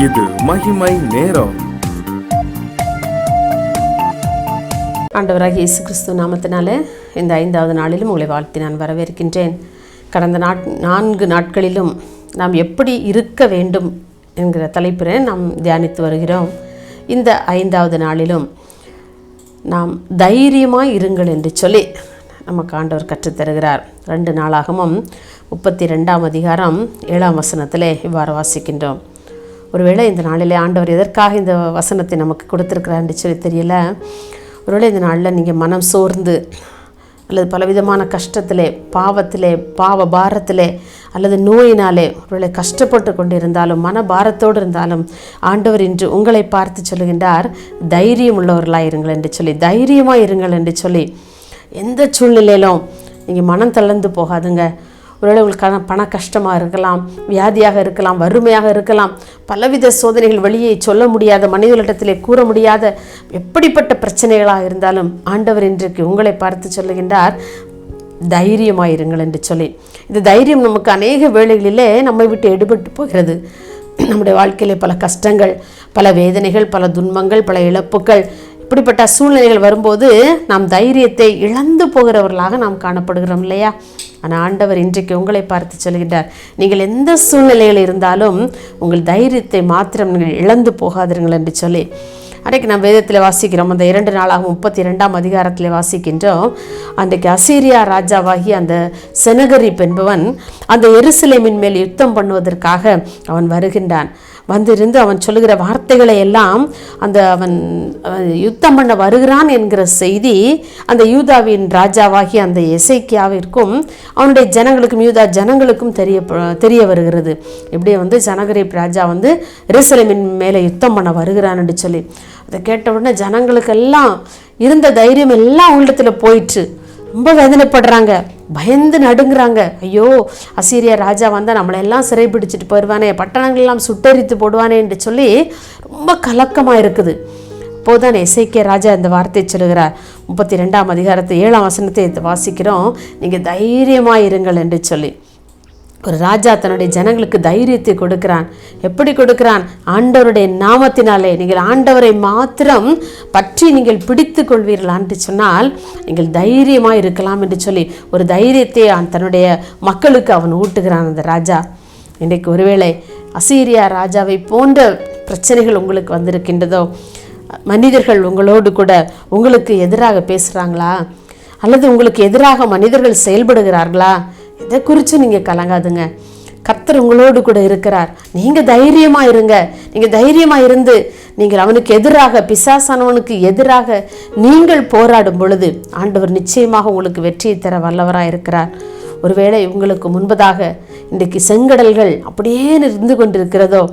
இது மகிமை நேரம். ஆண்டவராகிய இயேசு கிறிஸ்து நாமத்தினாலே இந்த 5வது நாளிலும் உங்களை வாழ்த்தி நான் வரவேற்கின்றேன். கடந்த 4 நாட்களிலும் நாம் எப்படி இருக்க வேண்டும் என்கிற தலைப்பினை நாம் தியானித்து வருகிறோம். இந்த 5வது நாளிலும் நாம் தைரியமாக இருங்கள் என்று சொல்லி நமக்கு ஆண்டவர் கற்றுத்தருகிறார். 2 நாளாகமும் 32ஆம் அதிகாரம் 7ஆம் வசனத்திலே இவ்வாறு வாசிக்கின்றோம். ஒருவேளை இந்த நாளிலே ஆண்டவர் எதற்காக இந்த வசனத்தை நமக்கு கொடுத்துருக்கிறான்னு சொல்லி தெரியல. ஒருவேளை இந்த நாளில் நீங்கள் மனம் சோர்ந்து அல்லது பலவிதமான கஷ்டத்திலே, பாவத்திலே, பாவ பாரத்திலே அல்லது நோயினாலே ஒருவேளை கஷ்டப்பட்டு கொண்டு இருந்தாலும், மன பாரத்தோடு இருந்தாலும் ஆண்டவர் இன்று உங்களை பார்த்து சொல்லுகின்றார், தைரியம் உள்ளவர்களாக இருங்கள் என்று சொல்லி, தைரியமாக இருங்கள் என்று சொல்லி. எந்த சூழ்நிலையிலும் நீங்கள் மனம் தளர்ந்து போகாதுங்க. ஒருவேளை உங்களுக்கு பண கஷ்டமாக இருக்கலாம், வியாதியாக இருக்கலாம், வறுமையாக இருக்கலாம், பலவித சோதனைகள் வெளியே சொல்ல முடியாத, மனிதர்களிடத்திலே கூற முடியாத எப்படிப்பட்ட பிரச்சனைகளாக இருந்தாலும் ஆண்டவர் இன்றைக்கு உங்களை பார்த்து சொல்லுகின்றார், தைரியமாயிருங்கள் என்று சொல்லி. இந்த தைரியம் நமக்கு அநேக வேளைகளிலே நம்மை விட்டு எடுபட்டு போகிறது. நம்முடைய வாழ்க்கையிலே பல கஷ்டங்கள், பல வேதனைகள், பல துன்பங்கள், பல இழப்புகள், இப்படிப்பட்ட சூழ்நிலைகள் வரும்போது நாம் தைரியத்தை இழந்து போகிறவர்களாக நாம் காணப்படுகிறோம் இல்லையா? ஆனால் ஆண்டவர் இன்றைக்கு உங்களை பார்த்து சொல்கின்றார், நீங்கள் எந்த சூழ்நிலையில் இருந்தாலும் உங்கள் தைரியத்தை மாத்திரம் நீங்கள் இழந்து போகாதீர்கள் என்று சொல்லி. அன்றைக்கு நாம் வேதத்தில் வாசிக்கிறோம். அந்த 2 நாளாக 32ஆம் அதிகாரத்தில் வாசிக்கின்றோம். அன்றைக்கு அசீரியா ராஜாவாகி அந்த செனகரிப் என்பவன் அந்த எருசலேமின் மேல் யுத்தம் பண்ணுவதற்காக அவன் வருகின்றான். வந்திருந்து அவன் சொல்லுகிற வார்த்தைகளை எல்லாம் அவன் யுத்தம் பண்ண வருகிறான் என்கிற செய்தி அந்த யூதாவின் ராஜாவாகி அந்த எசேக்கியாவிற்கும் அவனுடைய ஜனங்களுக்கும், யூதா ஜனங்களுக்கும் தெரிய வருகிறது. இப்படியே செனகரிப் ராஜா எருசலேமின் மேலே யுத்தம் பண்ண வருகிறான் என்று சொல்லி. அதை கேட்ட உடனே ஜனங்களுக்கெல்லாம் இருந்த தைரியம் எல்லாம் உள்ளத்தில் போயிற்று. ரொம்ப வேதனைப்படுறாங்க, பயந்து நடுங்குறாங்க. ஐயோ, அசீரியா ராஜா வந்தால் நம்மளெல்லாம் சிறைப்பிடிச்சிட்டு போயிடுவானே, பட்டணங்களெல்லாம் சுட்டெரித்து போடுவானே என்று சொல்லி ரொம்ப கலக்கமாக இருக்குது. அப்போதான் எசேக்கியா ராஜா இந்த வார்த்தை சொல்லுகிறார். 32ஆம் அதிகாரத்தை 7ஆம் வசனத்தை வாசிக்கிறோம். நீங்கள் தைரியமாக இருங்கள் என்று சொல்லி. ஒரு ராஜா தன்னுடைய ஜனங்களுக்கு தைரியத்தை கொடுக்கிறான். எப்படி கொடுக்கிறான்? ஆண்டவருடைய நாமத்தினாலே. நீங்கள் ஆண்டவரை மாத்திரம் பற்றி நீங்கள் பிடித்து கொள்வீர்களான்னு சொன்னால் நீங்கள் தைரியமாக இருக்கலாம் என்று சொல்லி ஒரு தைரியத்தை தன்னுடைய மக்களுக்கு அவன் ஊட்டுகிறான் அந்த ராஜா. இன்றைக்கு ஒருவேளை அசீரியா ராஜாவை போன்ற பிரச்சனைகள் உங்களுக்கு வந்திருக்கின்றதோ, மனிதர்கள் உங்களோடு கூட உங்களுக்கு எதிராக பேசுகிறாங்களா, அல்லது உங்களுக்கு எதிராக மனிதர்கள் செயல்படுகிறார்களா, இதை குறித்து நீங்கள் கலங்காதுங்க. கர்த்தர் உங்களோடு கூட இருக்கிறார். நீங்கள் தைரியமாக இருங்க. நீங்கள் தைரியமாக இருந்து நீங்கள் அவனுக்கு எதிராக, பிசாசானவனுக்கு எதிராக நீங்கள் போராடும் பொழுது ஆண்டவர் நிச்சயமாக உங்களுக்கு வெற்றியை தர வல்லவராக இருக்கிறார். ஒருவேளை உங்களுக்கு முன்பதாக இன்றைக்கு செங்கடல்கள் அப்படியே இருந்து கொண்டிருக்கிறதோ,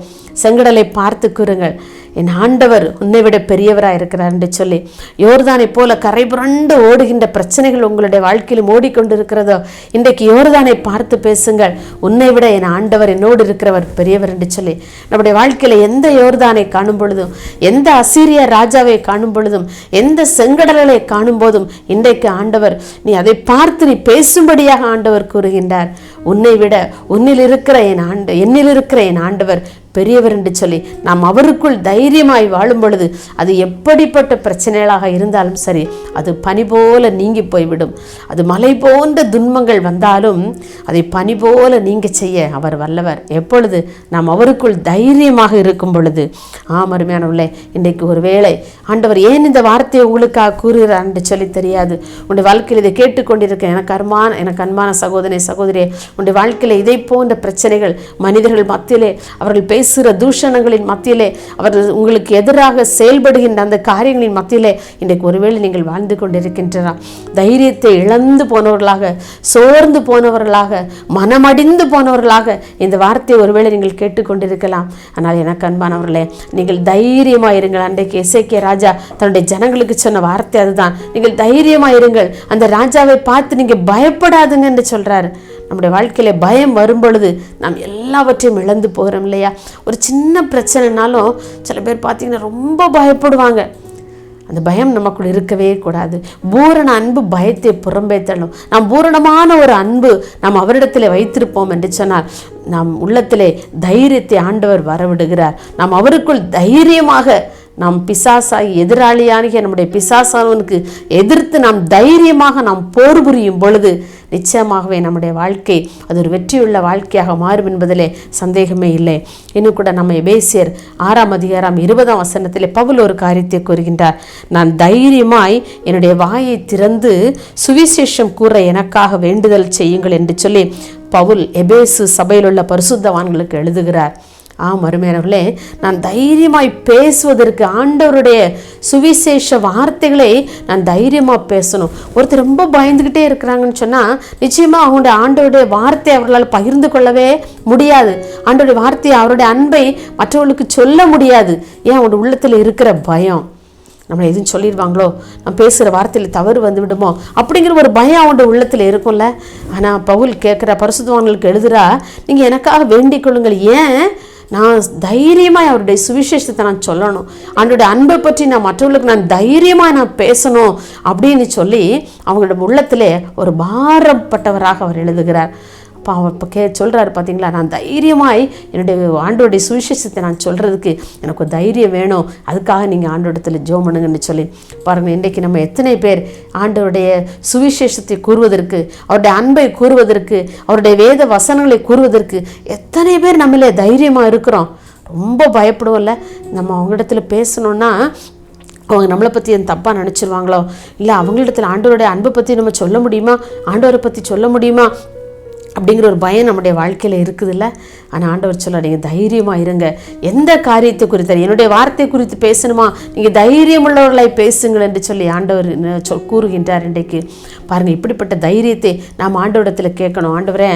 செங்கடலை பார்த்து கூறுங்கள், என் ஆண்டவர் உன்னை விட பெரியவராக இருக்கிறார் என்று சொல்லி. யோர்தானை போல கரை புரண்டு ஓடுகின்ற பிரச்சனைகள் உங்களுடைய வாழ்க்கையில் ஓடிக்கொண்டிருக்கிறதோ, இன்றைக்கு யோர்தானை பார்த்து பேசுங்கள், உன்னை விட என் ஆண்டவர் என்னோடு இருக்கிறவர் பெரியவர் என்று சொல்லி. நம்முடைய வாழ்க்கையில் எந்த யோர்தானை காணும் பொழுதும், எந்த அசீரியா ராஜாவை காணும் பொழுதும், எந்த செங்கடல்களை காணும் போதும் இன்றைக்கு ஆண்டவர் நீ அதை பார்த்து நீ பேசும்படியாக ஆண்டவர் கூறுகின்றார். உன்னை விட என்னில் இருக்கிற என் ஆண்டவர் பெரியவர் என்று சொல்லி நாம் அவருக்குள் தைரியமாய் வாழும் பொழுது அது எப்படிப்பட்ட பிரச்சனைகளாக இருந்தாலும் சரி, அது பனி போல நீங்கி போய்விடும். அது மலை போன்ற துன்பங்கள் வந்தாலும் அதை பனி போல நீங்க செய்ய அவர் வல்லவர். எப்பொழுது நாம் அவருக்குள் தைரியமாக இருக்கும் பொழுது. அருமையானவர்களே, இன்றைக்கு ஒரு வேளை ஆண்டவர் ஏன் இந்த வார்த்தையை உங்களுக்காக கூறுகிறார் என்று சொல்லி தெரியாது. உன்னுடைய வாழ்க்கையில் இதை கேட்டுக்கொண்டிருக்க எனக்கு அன்பான சகோதரியே, உன்னுடைய வாழ்க்கையில் இதை போன்ற பிரச்சனைகள், மனிதர்கள் மத்தியிலே அவர்கள் பேசுகிற தூஷணங்களின் மத்தியிலே, அவர்கள் உங்களுக்கு எதிராக செயல்படுகின்ற அந்த காரியங்களின் மத்தியிலே இன்றைக்கு ஒருவேளை நீங்கள் வாழ்ந்து கொண்டிருக்கின்றார். தைரியத்தை இழந்து போனவர்களாக, சோர்ந்து போனவர்களாக, மனமடிந்து போனவர்களாக இந்த வார்த்தையை ஒருவேளை நீங்கள் கேட்டுக்கொண்டிருக்கலாம். ஆனால் எனக்கு அன்பானவர்களே, நீங்கள் தைரியமாக இருங்கள். அன்றைக்கு எசேக்கியா ராஜா தன்னுடைய ஜனங்களுக்கு சொன்ன வார்த்தை அதுதான். நீங்கள் தைரியமாக இருங்கள். அந்த ராஜாவை பார்த்து நீங்கள் பயப்படாதுங்க என்று சொல்றாரு. நம்முடைய வாழ்க்கையில் பயம் வரும் பொழுது நாம் எல்லாவற்றையும் இழந்து போகிறோம் இல்லையா? ஒரு சின்ன பிரச்சனைனாலும் சில பேர் பார்த்தீங்கன்னா ரொம்ப பயப்படுவாங்க. அந்த பயம் நமக்குள் இருக்கவே கூடாது. பூரண அன்பு பயத்தை புறம்பே தள்ளும். நாம் பூரணமான ஒரு அன்பு நாம் அவரிடத்தில் வைத்திருப்போம் என்று சொன்னால் நாம் உள்ளத்திலே தைரியத்தை ஆண்டவர் வரவிடுகிறார். நாம் அவருக்குள் தைரியமாக நாம் பிசாசாகி எதிராளியாகிய நம்முடைய பிசாசானவனுக்கு எதிர்த்து நாம் தைரியமாக நாம் போர் புரியும் பொழுது நிச்சயமாகவே நம்முடைய வாழ்க்கை அது ஒரு வெற்றியுள்ள வாழ்க்கையாக மாறும் என்பதிலே சந்தேகமே இல்லை. இன்னும் கூட நம்ம எபேசியர் 6:20 பவுல் ஒரு காரியத்தை கூறுகின்றார். நான் தைரியமாய் என்னுடைய வாயை திறந்து சுவிசேஷம் கூற எனக்காக வேண்டுதல் செய்யுங்கள் என்று சொல்லி பவுல் எபேசு சபையில் உள்ள பரிசுத்தவான்களுக்கு எழுதுகிறார். அருமையானவர்களே, நான் தைரியமாய் பேசுவதற்கு ஆண்டவருடைய சுவிசேஷ வார்த்தைகளை நான் தைரியமாக பேசணும். ஒருத்தர் ரொம்ப பயந்துக்கிட்டே இருக்கிறாங்கன்னு சொன்னால் நிச்சயமாக அவங்களுடைய ஆண்டவருடைய வார்த்தையை அவர்களால் பகிர்ந்து கொள்ளவே முடியாது. ஆண்டவருடைய வார்த்தையை அவருடைய அன்பை மற்றவர்களுக்கு சொல்ல முடியாது. ஏன்? அவங்களுடைய உள்ளத்தில் இருக்கிற பயம். நம்மளை எதுவும் சொல்லிடுவாங்களோ, நம்ம பேசுகிற வார்த்தையில் தவறு வந்து விடுமோ அப்படிங்கிற ஒரு பயம் அவனுடைய உள்ளத்தில் இருக்கும்ல. ஆனால் பவுல் கேட்குற பரிசுத்தவான்களுக்கு எழுதுறா, நீங்கள் எனக்காக வேண்டிக் கொள்ளுங்கள். ஏன்? நான் தைரியமாக அவருடைய சுவிசேஷத்தை நான் சொல்லணும், அவனுடைய அன்பை பற்றி நான் மற்றவர்களுக்கு நான் தைரியமாக நான் பேசணும் அப்படின்னு சொல்லி அவங்களோட உள்ளத்திலே ஒரு பாரப்பட்டவராக அவர் எழுதுகிறார். அப்போ அவர் இப்போ சொல்கிறாரு பார்த்தீங்களா, நான் தைரியமாய் என்னுடைய ஆண்டோடைய சுவிசேஷத்தை நான் சொல்கிறதுக்கு எனக்கு ஒரு தைரியம் வேணும், அதுக்காக நீங்கள் ஆண்டோடத்தில் ஜெபம் பண்ணுங்கன்னு சொல்லி பாருங்கள். இன்றைக்கு நம்ம எத்தனை பேர் ஆண்டவருடைய சுவிசேஷத்தை கூறுவதற்கு, அவருடைய அன்பை கூறுவதற்கு, அவருடைய வேத வசனங்களை கூறுவதற்கு எத்தனை பேர் நம்மளே தைரியமாக இருக்கிறோம். ரொம்ப பயப்படுவோம்ல. நம்ம அவங்களிடத்துல பேசணுன்னா அவங்க நம்மளை பற்றி தப்பாக நினச்சிருவாங்களோ, இல்லை அவங்களிடத்தில் ஆண்டவருடைய அன்பை பற்றி நம்ம சொல்ல முடியுமா, ஆண்டவரை பற்றி சொல்ல முடியுமா அப்படிங்கிற ஒரு பயம் நம்முடைய வாழ்க்கையில் இருக்குதுல்ல. ஆனால் ஆண்டவர் சொல்ல, நீங்கள் தைரியமாக இருங்க. எந்த காரியத்தை குறித்து, என்னுடைய வார்த்தை குறித்து பேசணுமா, நீங்கள் தைரியமுள்ளவர்களாய் பேசுங்கள் என்று சொல்லி ஆண்டவர் கூறுகின்றார். இன்றைக்கு பாருங்கள், இப்படிப்பட்ட தைரியத்தை நாம் ஆண்டவரிடத்தில் கேட்கணும். ஆண்டவரே,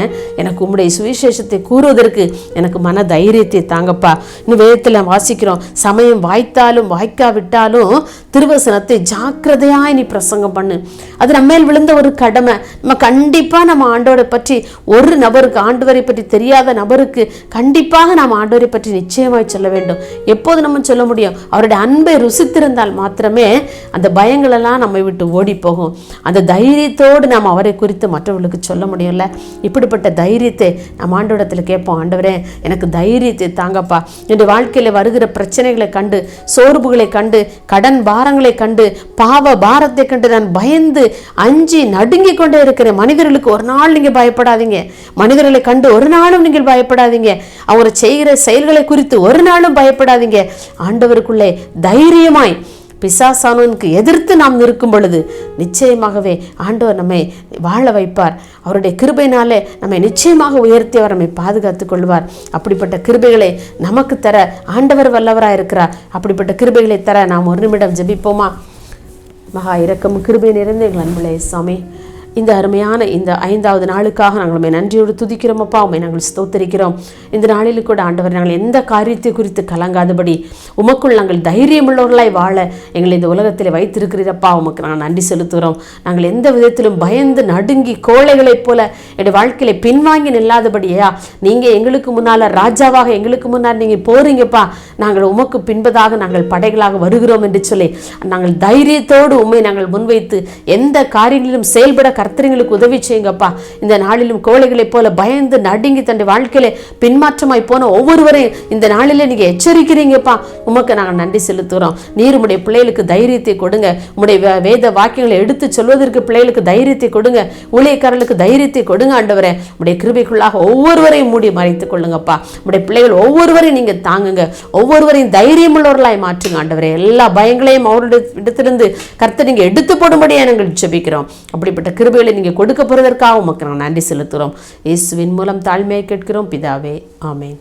எனக்கு உம்முடைய சுவிசேஷத்தை கூறுவதற்கு எனக்கு மன தைரியத்தை தாங்கப்பா. இன்னும் வேதத்தில் வாசிக்கிறோம், சமயம் வாய்த்தாலும் வாய்க்காவிட்டாலும் திருவசனத்தை ஜாக்கிரதையாய் நீ பிரசங்கம் பண்ணு. அது நம்ம மேல் விழுந்த ஒரு கடமை. நம்ம கண்டிப்பாக நம்ம ஆண்டவரை பற்றி ஒரு நபருக்கு, ஆண்டவரை பற்றி தெரியாத நபருக்கு கண்டிப்பாக நாம் ஆண்டவரை பற்றி நிச்சயமாய் சொல்ல வேண்டும். எப்போது நம்ம சொல்ல முடியும்? அவருடைய அன்பை ருசித்திருந்தால் மாத்திரமே அந்த பயங்கள் எல்லாம் நம்மை விட்டு ஓடி போகும். அந்த தைரியத்தோடு நாம் அவரை குறித்து மற்றவர்களுக்கு சொல்ல முடியும்ல. இப்படிப்பட்ட தைரியத்தை நாம் ஆண்டவரிடத்தில் கேட்போம். ஆண்டவரே, எனக்கு தைரியத்தை தாங்கப்பா. என்னுடைய வாழ்க்கையில் வருகிற பிரச்சனைகளை கண்டு, சோர்வுகளை கண்டு, கடன் பாரங்களை கண்டு, பாவ பாரத்தை கண்டு நான் பயந்து அஞ்சி நடுங்கி கொண்டே இருக்கிறேன். மனிதர்களுக்கு ஒரு நாள் நீங்கள் பயப்படாதீங்க, மனிதர்களை கண்டு ஒரு நாளும் நீங்கள் பயப்படாதீங்க, அவர் செய்கிற செயல்களை குறித்து ஒரு நாளும் பயப்படாதீங்க. ஆண்டவருக்குள்ளே தைரியமாய் பிசாசானவனுக்கு எதிர்த்து நாம் நிற்கும் பொழுது நிச்சயமாகவே ஆண்டவர் நம்மை வாழ வைப்பார். அவருடைய கிருபையினாலே நம்மை நிச்சயமாக உயர்த்தி அவர் நம்மை பாதுகாத்துக் கொள்வார். அப்படிப்பட்ட கிருபைகளை நமக்கு தர ஆண்டவர் வல்லவராக இருக்கிறார். அப்படிப்பட்ட கிருபைகளை தர நாம் ஒரு நிமிடம் ஜெபிப்போமா? மகா இரக்கம் கிருபை நிறைந்த எங்கள் அன்புள்ள இயேசுவே, இந்த அருமையான இந்த 5வது நாளுக்காக நாங்கள் உண்மை நன்றியோடு துதிக்கிறோம் அப்பா. உண்மை நாங்கள் ஸ்தோத்தரிக்கிறோம். இந்த நாளில் கூட ஆண்டவர், நாங்கள் எந்த காரியத்தை குறித்து கலங்காதபடி உமக்குள் நாங்கள் தைரியமுள்ளவர்களாய் வாழ எங்களை இந்த உலகத்தில் வைத்திருக்கிறீரப்பா. உமக்கு நாங்கள் நன்றி செலுத்துகிறோம். நாங்கள் எந்த விதத்திலும் பயந்து நடுங்கி கோழைகளைப் போல என்னுடைய வாழ்க்கையில பின்வாங்கி நில்லாதபடியா, நீங்கள் எங்களுக்கு முன்னால் ராஜாவாக எங்களுக்கு முன்னால் நீங்கள் போறீங்கப்பா, நாங்கள் உமக்கு பின்பதாக நாங்கள் படைகளாக வருகிறோம் என்று சொல்லி நாங்கள் தைரியத்தோடு உண்மை நாங்கள் முன்வைத்து எந்த காரியங்களிலும் செயல்பட கர்த்தர்களுக்கு உதவி செய்யுங்கப்பா. இந்த நாளிலும் கோழைகளைப் போல பயந்து நடுங்கி தன்னுடைய வாழ்க்கையில பின்மாற்றமாய் போன ஒவ்வொருவரையும் இந்த நாளிலே நீங்க எச்சரிக்கிறீங்கப்பா. உமக்கு நாங்கள் நன்றி செலுத்துகிறோம். நீர் உடைய பிள்ளைகளுக்கு தைரியத்தை கொடுங்க. உடைய வேத வாக்கியங்களை எடுத்து சொல்வதற்கு பிள்ளைகளுக்கு தைரியத்தை கொடுங்க. ஊழியக்காரர்களுக்கு தைரியத்தை கொடுங்க. ஆண்டவரே, உடைய கிருபைக்குள்ளாக ஒவ்வொருவரையும் மூடி மறைத்துக் கொள்ளுங்கப்பா. உடைய பிள்ளைகள் ஒவ்வொருவரையும் நீங்க தாங்குங்க. ஒவ்வொருவரையும் தைரியமுள்ளவர்களாய் மாற்றுங்க. ஆண்டவரே, எல்லா பயங்களையும் அவருடைய இடத்திலிருந்து கர்த்தர் நீங்க எடுத்து போடும்படியா நாங்கள் ஜெபிக்கிறோம். அப்படிப்பட்ட கிருபைகளை நீங்க கொடுக்க போறதற்காக உமக்கு நாங்கள் நன்றி செலுத்துகிறோம். இயேசுவின் மூலம் தாழ்மையை கேட்கிறோம் பிதாவே, ஆமென்.